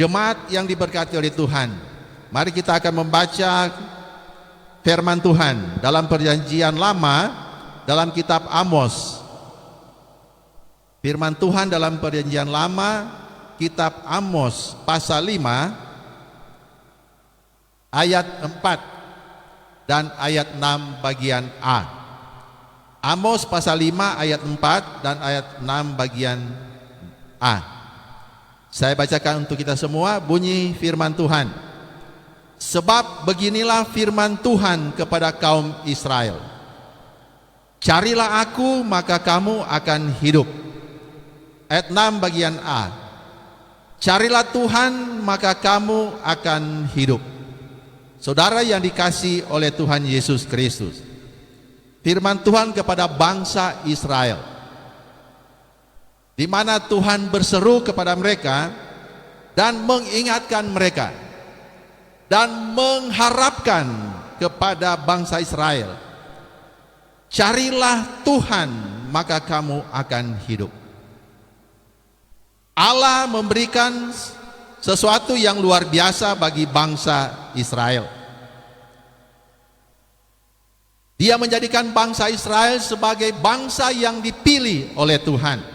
Jemaat yang diberkati oleh Tuhan, mari kita akan membaca firman Tuhan dalam Perjanjian Lama, dalam kitab Amos. Firman Tuhan dalam Perjanjian Lama, kitab Amos pasal 5 ayat 4 dan ayat 6 bagian A. Amos pasal 5 ayat 4 dan ayat 6 bagian A. Saya bacakan untuk kita semua, bunyi firman Tuhan. Sebab beginilah firman Tuhan kepada kaum Israel. Carilah aku maka kamu akan hidup. Ayat 6 bagian A. Carilah Tuhan maka kamu akan hidup. Saudara yang dikasihi oleh Tuhan Yesus Kristus, firman Tuhan kepada bangsa Israel, di mana Tuhan berseru kepada mereka dan mengingatkan mereka dan mengharapkan kepada bangsa Israel, carilah Tuhan maka kamu akan hidup. Allah memberikan sesuatu yang luar biasa bagi bangsa Israel. Dia menjadikan bangsa Israel sebagai bangsa yang dipilih oleh Tuhan.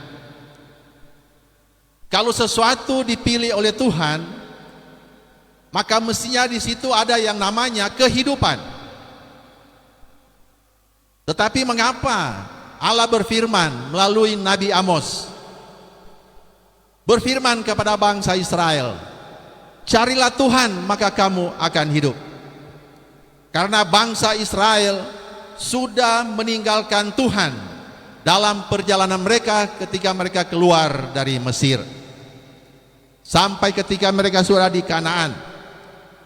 Kalau sesuatu dipilih oleh Tuhan, maka mestinya di situ ada yang namanya kehidupan. Tetapi mengapa Allah berfirman melalui Nabi Amos, berfirman kepada bangsa Israel, carilah Tuhan maka kamu akan hidup? Karena bangsa Israel sudah meninggalkan Tuhan dalam perjalanan mereka ketika mereka keluar dari Mesir, sampai ketika mereka sudah di Kanaan,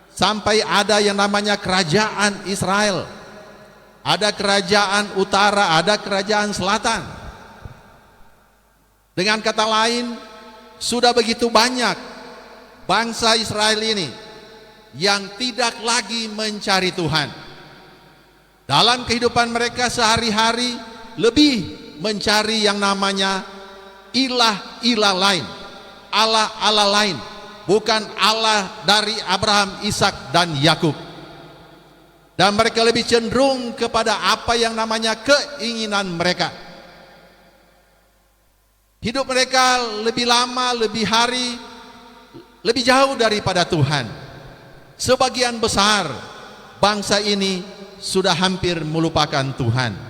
sampai ada yang namanya kerajaan Israel, ada kerajaan utara, ada kerajaan selatan. Dengan kata lain, sudah begitu banyak bangsa Israel ini yang tidak lagi mencari Tuhan. Dalam kehidupan mereka sehari-hari lebih mencari yang namanya ilah-ilah lain, Allah-Allah lain, bukan Allah dari Abraham, Ishak dan Yakub. Dan mereka lebih cenderung kepada apa yang namanya keinginan mereka. Hidup mereka lebih lama, lebih hari, lebih jauh daripada Tuhan. Sebagian besar bangsa ini sudah hampir melupakan Tuhan.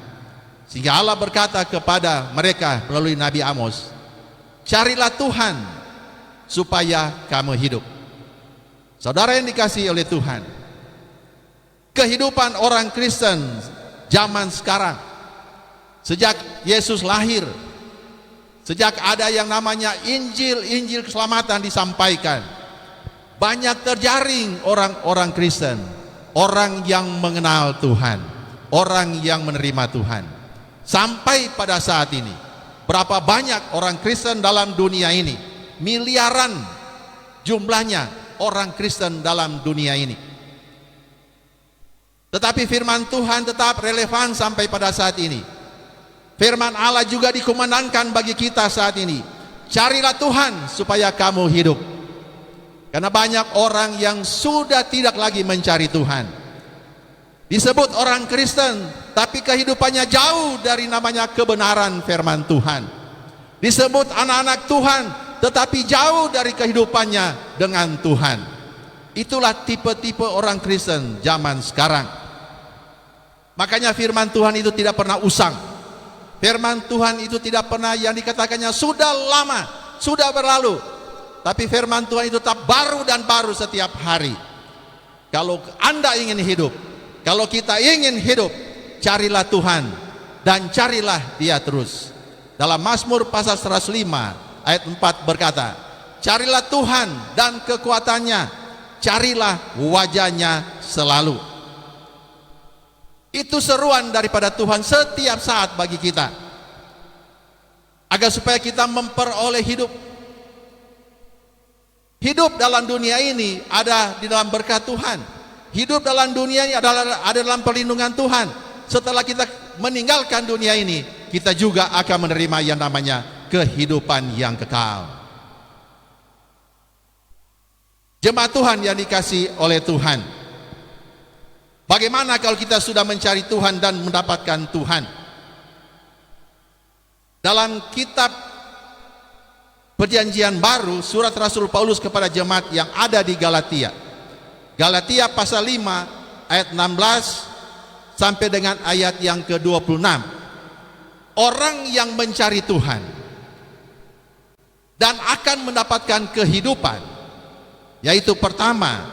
Sehingga Allah berkata kepada mereka melalui Nabi Amos, carilah Tuhan supaya kamu hidup. Saudara yang dikasihi oleh Tuhan, kehidupan orang Kristen zaman sekarang, sejak Yesus lahir, sejak ada yang namanya Injil keselamatan disampaikan, banyak terjaring orang-orang Kristen, orang yang mengenal Tuhan, orang yang menerima Tuhan. Sampai pada saat ini, berapa banyak orang Kristen dalam dunia ini? Miliaran jumlahnya orang Kristen dalam dunia ini. Tetapi firman Tuhan tetap relevan sampai pada saat ini. Firman Allah juga dikumandangkan bagi kita saat ini. Carilah Tuhan supaya kamu hidup. Karena banyak orang yang sudah tidak lagi mencari Tuhan. Disebut orang Kristen, tapi kehidupannya jauh dari namanya kebenaran firman Tuhan. Disebut anak-anak Tuhan, tetapi jauh dari kehidupannya dengan Tuhan. Itulah tipe-tipe orang Kristen zaman sekarang. Makanya firman Tuhan itu tidak pernah usang. Firman Tuhan itu tidak pernah yang dikatakannya sudah lama, sudah berlalu. Tapi firman Tuhan itu tetap baru dan baru setiap hari. Kalau Anda ingin hidup, kalau kita ingin hidup, carilah Tuhan dan carilah Dia terus. Dalam Mazmur pasal 105 ayat 4 berkata, carilah Tuhan dan kekuatannya, carilah wajahnya selalu. Itu seruan daripada Tuhan setiap saat bagi kita, agar supaya kita memperoleh hidup. Hidup dalam dunia ini ada di dalam berkat Tuhan. Hidup dalam dunia ini adalah ada dalam perlindungan Tuhan. Setelah kita meninggalkan dunia ini, kita juga akan menerima yang namanya kehidupan yang kekal. Jemaat Tuhan yang dikasihi oleh Tuhan, bagaimana kalau kita sudah mencari Tuhan dan mendapatkan Tuhan? Dalam kitab Perjanjian Baru, surat Rasul Paulus kepada jemaat yang ada di Galatia, Galatia pasal 5 ayat 16 sampai dengan ayat yang ke-26. Orang yang mencari Tuhan dan akan mendapatkan kehidupan, yaitu pertama,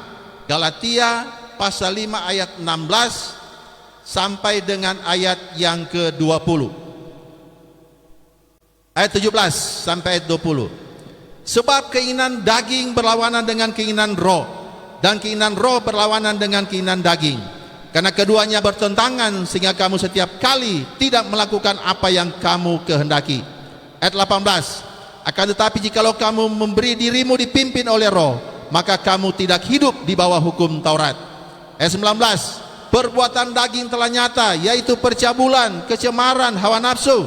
Galatia pasal 5 ayat 16 sampai dengan ayat yang ke-20. Ayat 17 sampai ayat 20. Sebab keinginan daging berlawanan dengan keinginan roh, dan keinginan roh berlawanan dengan keinginan daging. Karena keduanya bertentangan, sehingga kamu setiap kali tidak melakukan apa yang kamu kehendaki. Ayat 18. Akan tetapi jikalau kamu memberi dirimu dipimpin oleh roh, maka kamu tidak hidup di bawah hukum Taurat. Ayat 19. Perbuatan daging telah nyata, yaitu percabulan, kecemaran, hawa nafsu,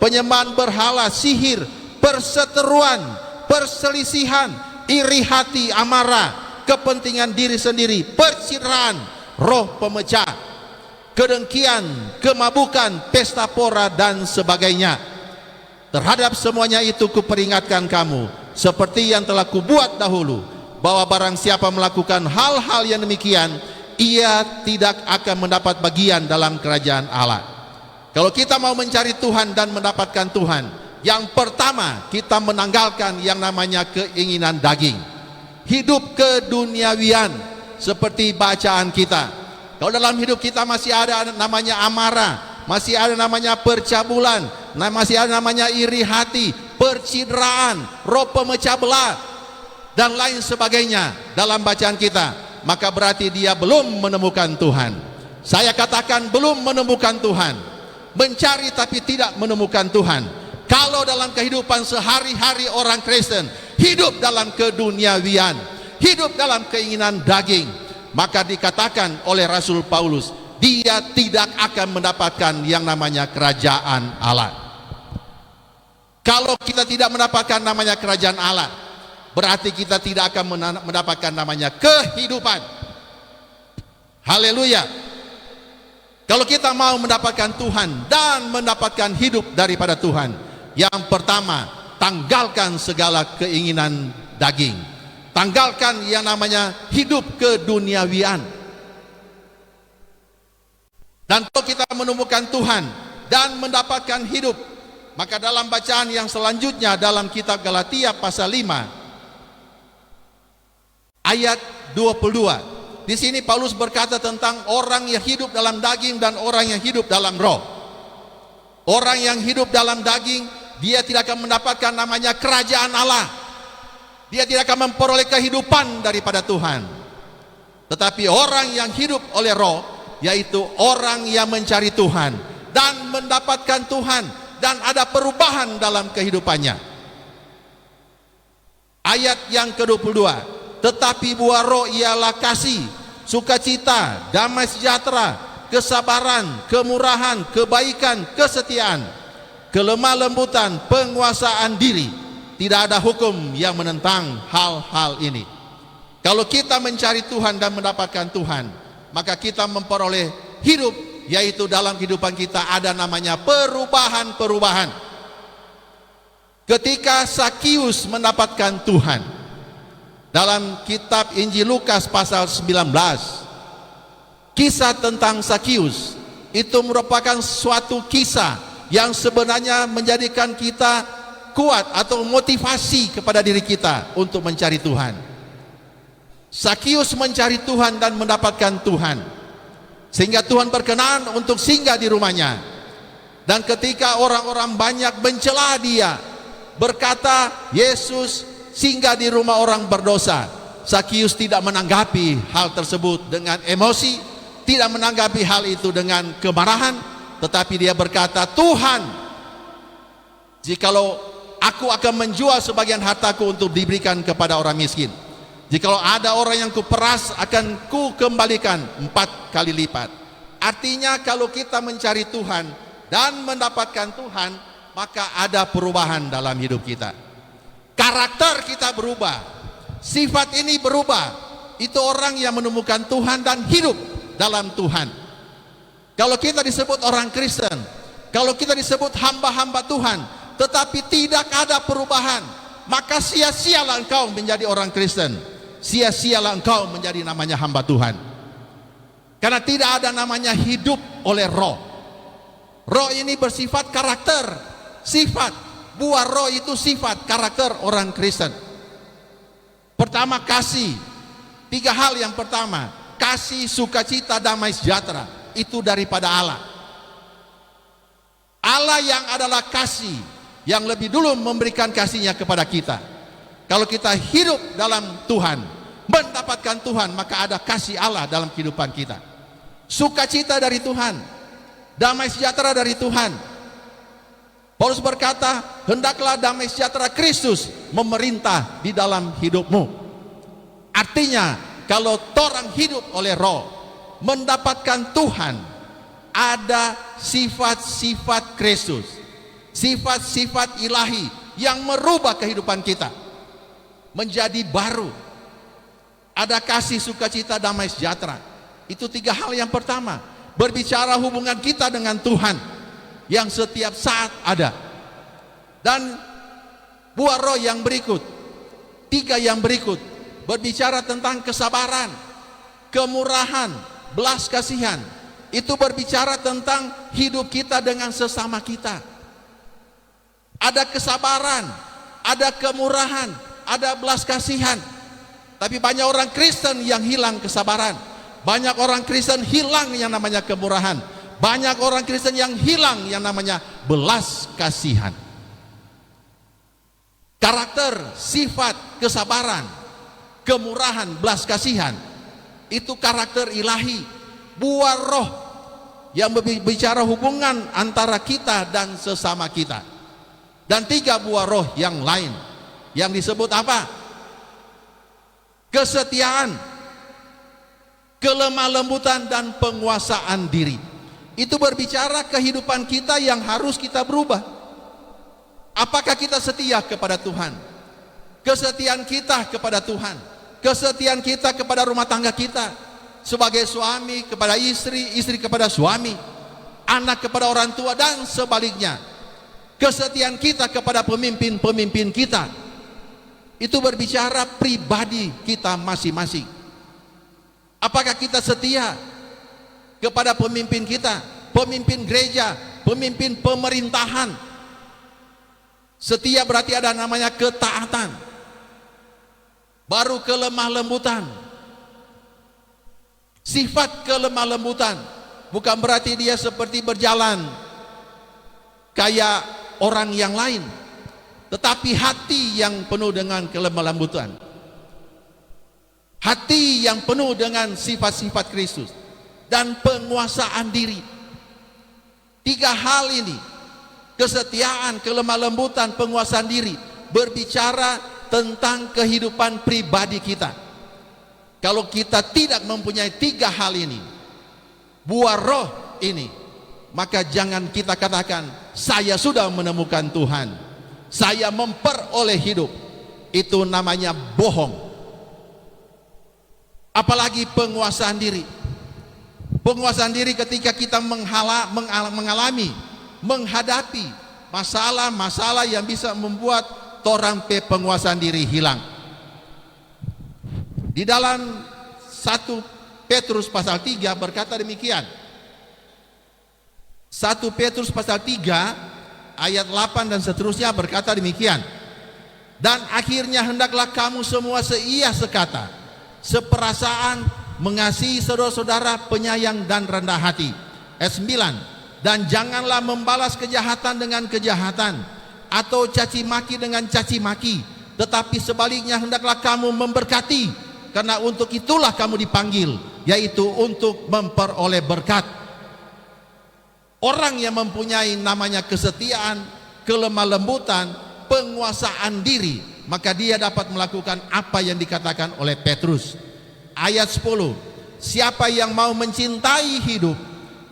penyembahan berhala, sihir, perseteruan, perselisihan, iri hati, amarah, kepentingan diri sendiri, percitraan, roh pemecah, kedengkian, kemabukan, pesta pora, dan sebagainya. Terhadap semuanya itu kuperingatkan kamu, seperti yang telah kubuat dahulu, bahwa barang siapa melakukan hal-hal yang demikian, ia tidak akan mendapat bagian dalam kerajaan Allah. Kalau kita mau mencari Tuhan dan mendapatkan Tuhan, yang pertama kita menanggalkan yang namanya keinginan daging, hidup keduniawian seperti bacaan kita. Kalau dalam hidup kita masih ada namanya amarah, masih ada namanya percabulan, masih ada namanya iri hati, percideraan, roh pemecah belah, dan lain sebagainya dalam bacaan kita, maka berarti dia belum menemukan Tuhan. Saya katakan belum menemukan Tuhan. Mencari tapi tidak menemukan Tuhan. Kalau dalam kehidupan sehari-hari orang Kristen hidup dalam keduniawian, hidup dalam keinginan daging, maka dikatakan oleh Rasul Paulus, dia tidak akan mendapatkan yang namanya kerajaan Allah. Kalau kita tidak mendapatkan namanya kerajaan Allah, berarti kita tidak akan mendapatkan namanya kehidupan. Haleluya. Kalau kita mau mendapatkan Tuhan dan mendapatkan hidup daripada Tuhan, yang pertama, tanggalkan segala keinginan daging. Tanggalkan yang namanya hidup keduniawian. Dan kalau kita menemukan Tuhan dan mendapatkan hidup, maka dalam bacaan yang selanjutnya dalam kitab Galatia pasal 5 ayat 22. Di sini Paulus berkata tentang orang yang hidup dalam daging dan orang yang hidup dalam roh. Orang yang hidup dalam daging, dia tidak akan mendapatkan namanya kerajaan Allah. Dia tidak akan memperoleh kehidupan daripada Tuhan. Tetapi orang yang hidup oleh roh, yaitu orang yang mencari Tuhan dan mendapatkan Tuhan, dan ada perubahan dalam kehidupannya. Ayat yang ke-22. Tetapi buah roh ialah kasih, sukacita, damai sejahtera, kesabaran, kemurahan, kebaikan, kesetiaan, kelemah lembutan, penguasaan diri. Tidak ada hukum yang menentang hal-hal ini. Kalau kita mencari Tuhan dan mendapatkan Tuhan, maka kita memperoleh hidup, yaitu dalam kehidupan kita ada namanya perubahan-perubahan. Ketika Sakius mendapatkan Tuhan, dalam kitab Injil Lukas pasal 19, kisah tentang Sakius itu merupakan suatu kisah yang sebenarnya menjadikan kita kuat atau motivasi kepada diri kita untuk mencari Tuhan. Sakius mencari Tuhan dan mendapatkan Tuhan, sehingga Tuhan berkenan untuk singgah di rumahnya. Dan ketika orang-orang banyak mencela dia, berkata Yesus singgah di rumah orang berdosa, Sakius tidak menanggapi hal tersebut dengan emosi, tidak menanggapi hal itu dengan kemarahan, tetapi dia berkata, Tuhan, jikalau aku akan menjual sebagian hartaku untuk diberikan kepada orang miskin, jikalau ada orang yang kuperas akan ku kembalikan 4 kali lipat. Artinya kalau kita mencari Tuhan dan mendapatkan Tuhan, maka ada perubahan dalam hidup kita. Karakter kita berubah, Sifat ini berubah. Itu orang yang menemukan Tuhan dan hidup dalam Tuhan. Kalau kita disebut orang Kristen, kalau kita disebut hamba-hamba Tuhan, tetapi tidak ada perubahan, maka sia-sialah engkau menjadi orang Kristen. Sia-sialah engkau menjadi namanya hamba Tuhan. Karena tidak ada namanya hidup oleh roh. Roh ini bersifat karakter, sifat. Buah roh itu sifat, karakter orang Kristen. Pertama, kasih. 3 hal yang pertama: kasih, sukacita, damai sejahtera. Itu daripada Allah. Allah yang adalah kasih, yang lebih dulu memberikan kasihnya kepada kita. Kalau kita hidup dalam Tuhan, mendapatkan Tuhan, maka ada kasih Allah dalam kehidupan kita. Sukacita dari Tuhan, damai sejahtera dari Tuhan. Paulus berkata, hendaklah damai sejahtera Kristus memerintah di dalam hidupmu. Artinya, kalau orang hidup oleh roh, mendapatkan Tuhan, ada sifat-sifat Kristus, sifat-sifat ilahi yang merubah kehidupan kita menjadi baru. Ada kasih, sukacita, damai sejahtera. Itu 3 hal yang pertama. Berbicara hubungan kita dengan Tuhan yang setiap saat ada. Dan buah roh yang berikut, 3 yang berikut, berbicara tentang kesabaran, kemurahan, belas kasihan. Itu berbicara tentang hidup kita dengan sesama kita. Ada kesabaran, ada kemurahan, ada belas kasihan. Tapi banyak orang Kristen yang hilang kesabaran. Banyak orang Kristen hilang yang namanya kemurahan. Banyak orang Kristen yang hilang yang namanya belas kasihan. Karakter, sifat, kesabaran, kemurahan, belas kasihan, itu karakter ilahi, buah roh yang berbicara hubungan antara kita dan sesama kita. Dan 3 buah roh yang lain yang disebut apa? Kesetiaan, kelemah lembutan, dan penguasaan diri. Itu berbicara kehidupan kita yang harus kita berubah. Apakah kita setia kepada Tuhan? Kesetiaan kita kepada Tuhan, kesetiaan kita kepada rumah tangga kita, sebagai suami kepada istri, istri kepada suami, anak kepada orang tua, dan sebaliknya. Kesetiaan kita kepada pemimpin-pemimpin kita, itu berbicara pribadi kita masing-masing. Apakah kita setia kepada pemimpin kita, pemimpin gereja, pemimpin pemerintahan? Setia berarti ada namanya ketaatan. Baru kelemah lembutan. Sifat kelemah lembutan bukan berarti dia seperti berjalan kayak orang yang lain, tetapi hati yang penuh dengan kelemah lembutan, hati yang penuh dengan sifat-sifat Kristus, dan penguasaan diri. 3 hal ini, kesetiaan, kelemah lembutan, penguasaan diri, berbicara tentang kehidupan pribadi kita. Kalau kita tidak mempunyai 3 hal ini, buah roh ini, maka jangan kita katakan saya sudah menemukan Tuhan, saya memperoleh hidup. Itu namanya bohong. Apalagi penguasaan diri. Penguasaan diri ketika kita mengalami, menghadapi masalah-masalah yang bisa membuat orang penguasaan diri hilang. Di dalam 1 Petrus pasal 3 berkata demikian. 1 Petrus pasal 3 ayat 8 dan seterusnya berkata demikian. Dan akhirnya hendaklah kamu semua seia sekata, seperasaan, mengasihi saudara-saudara, penyayang dan rendah hati. Ayat 9. Dan janganlah membalas kejahatan dengan kejahatan, atau caci maki dengan caci maki, tetapi sebaliknya hendaklah kamu memberkati, karena untuk itulah kamu dipanggil, yaitu untuk memperoleh berkat. Orang yang mempunyai namanya kesetiaan, kelemah lembutan, penguasaan diri, maka dia dapat melakukan apa yang dikatakan oleh Petrus. Ayat 10. Siapa yang mau mencintai hidup,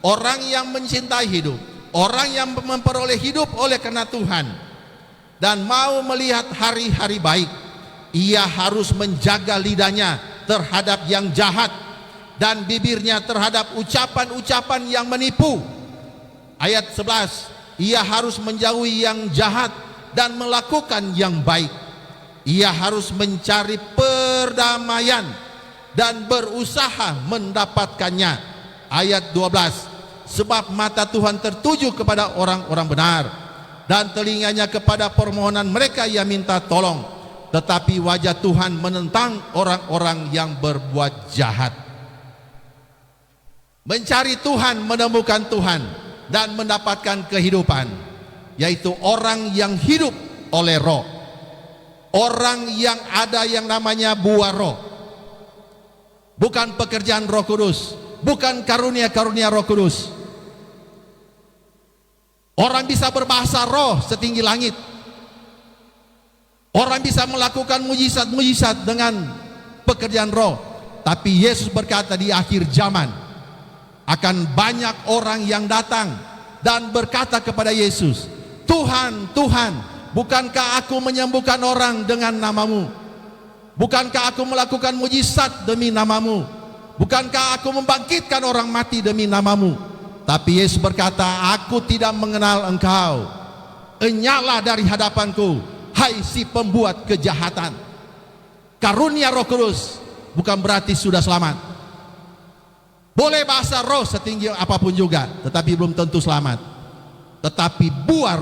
orang yang mencintai hidup, orang yang memperoleh hidup oleh karena Tuhan, dan mau melihat hari-hari baik, ia harus menjaga lidahnya terhadap yang jahat dan bibirnya terhadap ucapan-ucapan yang menipu. Ayat 11, ia harus menjauhi yang jahat dan melakukan yang baik. Ia harus mencari perdamaian dan berusaha mendapatkannya. Ayat 12, sebab mata Tuhan tertuju kepada orang-orang benar dan telinganya kepada permohonan mereka yang minta tolong, tetapi wajah Tuhan menentang orang-orang yang berbuat jahat. Mencari Tuhan, menemukan Tuhan dan mendapatkan kehidupan, yaitu orang yang hidup oleh roh, orang yang ada yang namanya buah roh, bukan pekerjaan Roh Kudus, bukan karunia-karunia Roh Kudus. Orang bisa berbahasa roh setinggi langit, orang bisa melakukan mujizat-mujizat dengan pekerjaan roh, tapi Yesus berkata di akhir zaman akan banyak orang yang datang dan berkata kepada Yesus, Tuhan, Tuhan, bukankah aku menyembuhkan orang dengan namamu? Bukankah aku melakukan mujizat demi namamu? Bukankah aku membangkitkan orang mati demi namamu? Tapi Yesus berkata, aku tidak mengenal engkau. Enyahlah dari hadapanku, hai si pembuat kejahatan. Karunia Roh Kudus bukan berarti sudah selamat. Boleh bahasa roh setinggi apapun juga, tetapi belum tentu selamat. Tetapi buah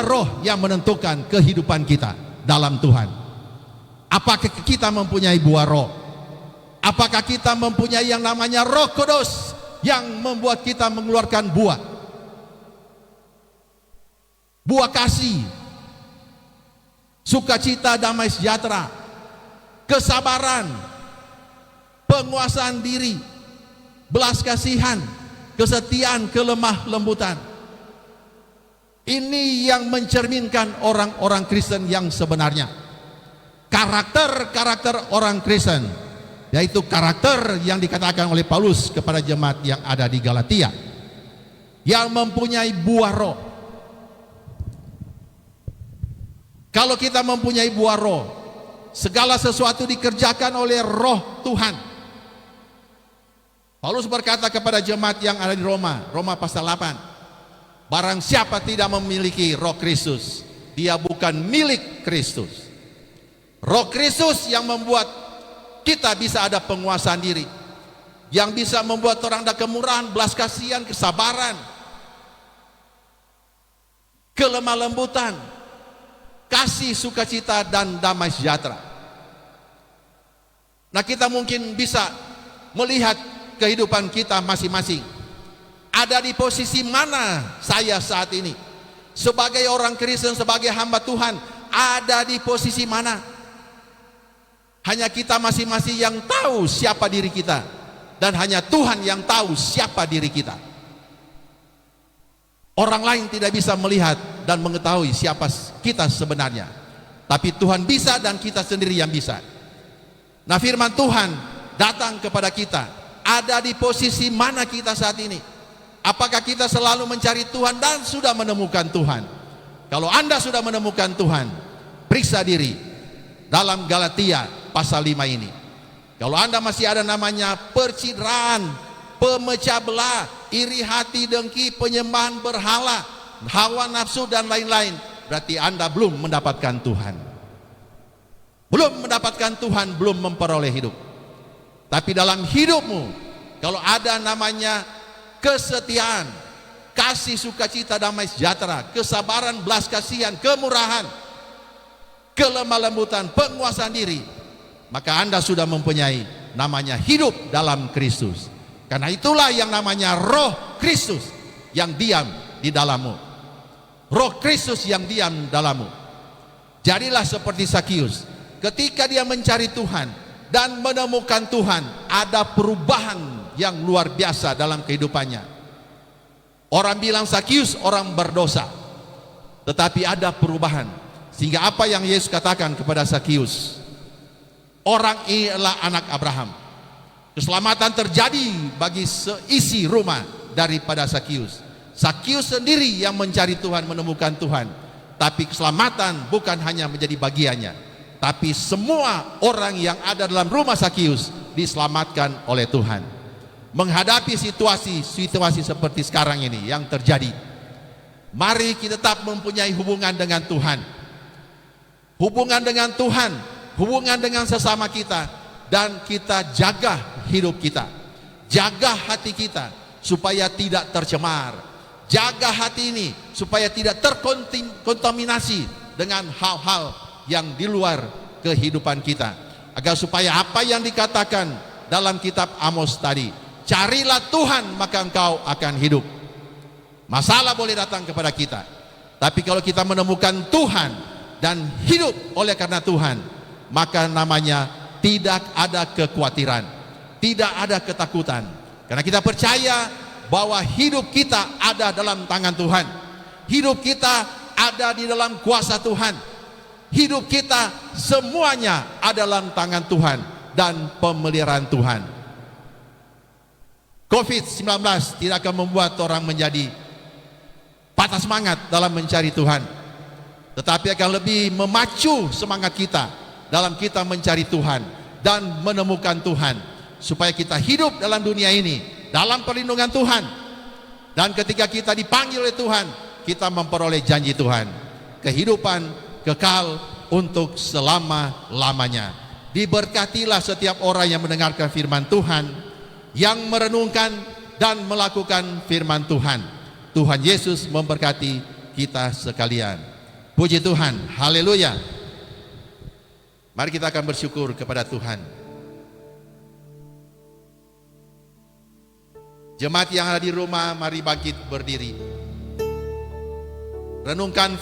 roh yang menentukan kehidupan kita dalam Tuhan. Apakah kita mempunyai buah roh? Apakah kita mempunyai yang namanya Roh Kudus yang membuat kita mengeluarkan buah? Buah kasih, sukacita, damai sejahtera, kesabaran, penguasaan diri, belas kasihan, kesetiaan, kelemah lembutan. Ini yang mencerminkan orang-orang Kristen yang sebenarnya. Karakter-karakter orang Kristen, yaitu karakter yang dikatakan oleh Paulus kepada jemaat yang ada di Galatia, yang mempunyai buah roh. Kalau kita mempunyai buah roh, segala sesuatu dikerjakan oleh roh Tuhan. Paulus berkata kepada jemaat yang ada di Roma, Roma pasal 8, barang siapa tidak memiliki roh Kristus, dia bukan milik Kristus. Roh Kristus yang membuat kita bisa ada penguasaan diri, yang bisa membuat orang ada kemurahan, belas kasihan, kesabaran, kelemah lembutan, kasih, sukacita, dan damai sejahtera. Nah, kita mungkin bisa melihat kehidupan kita masing-masing. Ada di posisi mana saya saat ini? Sebagai orang Kristen, sebagai hamba Tuhan, ada di posisi mana? Hanya kita masing-masing yang tahu siapa diri kita, dan hanya Tuhan yang tahu siapa diri kita. Orang lain tidak bisa melihat dan mengetahui siapa kita sebenarnya, tapi Tuhan bisa dan kita sendiri yang bisa. Nah, firman Tuhan datang kepada kita. Ada di posisi mana kita saat ini? Apakah kita selalu mencari Tuhan dan sudah menemukan Tuhan? Kalau Anda sudah menemukan Tuhan, periksa diri dalam Galatia pasal 5 ini. Kalau Anda masih ada namanya percideraan, pemecah belah, iri hati, dengki, penyembahan berhala, hawa nafsu dan lain-lain, berarti Anda belum mendapatkan Tuhan. Belum mendapatkan Tuhan, belum memperoleh hidup. Tapi dalam hidupmu, kalau ada namanya kesetiaan, kasih, sukacita, damai sejahtera, kesabaran, belas kasihan, kemurahan, kelemah lembutan, penguasaan diri, maka Anda sudah mempunyai namanya hidup dalam Kristus. Karena itulah yang namanya Roh Kristus yang diam di dalammu. Roh Kristus yang diam dalammu. Jadilah seperti Sakius. Ketika dia mencari Tuhan dan menemukan Tuhan, ada perubahan yang luar biasa dalam kehidupannya. Orang bilang Sakius orang berdosa, tetapi ada perubahan. Sehingga apa yang Yesus katakan kepada Sakius, orang ini adalah anak Abraham. Keselamatan terjadi bagi seisi rumah daripada Sakius. Sakius sendiri yang mencari Tuhan, menemukan Tuhan, tapi keselamatan bukan hanya menjadi bagiannya, tapi semua orang yang ada dalam rumah Zakius diselamatkan oleh Tuhan. Menghadapi situasi seperti sekarang ini yang terjadi, mari kita tetap mempunyai hubungan dengan Tuhan. Hubungan dengan Tuhan, hubungan dengan sesama kita, dan kita jaga hidup kita, jaga hati kita supaya tidak tercemar. Jaga hati ini supaya tidak terkontaminasi dengan hal-hal yang di luar kehidupan kita, agar supaya apa yang dikatakan dalam kitab Amos tadi, carilah Tuhan maka engkau akan hidup. Masalah boleh datang kepada kita, tapi kalau kita menemukan Tuhan dan hidup oleh karena Tuhan, maka namanya tidak ada kekhawatiran, tidak ada ketakutan, karena kita percaya bahwa hidup kita ada dalam tangan Tuhan. Hidup kita ada di dalam kuasa Tuhan. Hidup kita semuanya ada dalam tangan Tuhan dan pemeliharaan Tuhan. COVID-19 tidak akan membuat orang menjadi patah semangat dalam mencari Tuhan, tetapi akan lebih memacu semangat kita dalam kita mencari Tuhan dan menemukan Tuhan, supaya kita hidup dalam dunia ini dalam perlindungan Tuhan, dan ketika kita dipanggil oleh Tuhan, kita memperoleh janji Tuhan, kehidupan kekal untuk selama-lamanya. Diberkatilah setiap orang yang mendengarkan firman Tuhan, yang merenungkan dan melakukan firman Tuhan. Tuhan Yesus memberkati kita sekalian. Puji Tuhan, haleluya. Mari kita akan bersyukur kepada Tuhan. Jemaat yang ada di rumah, mari bangkit berdiri. Renungkan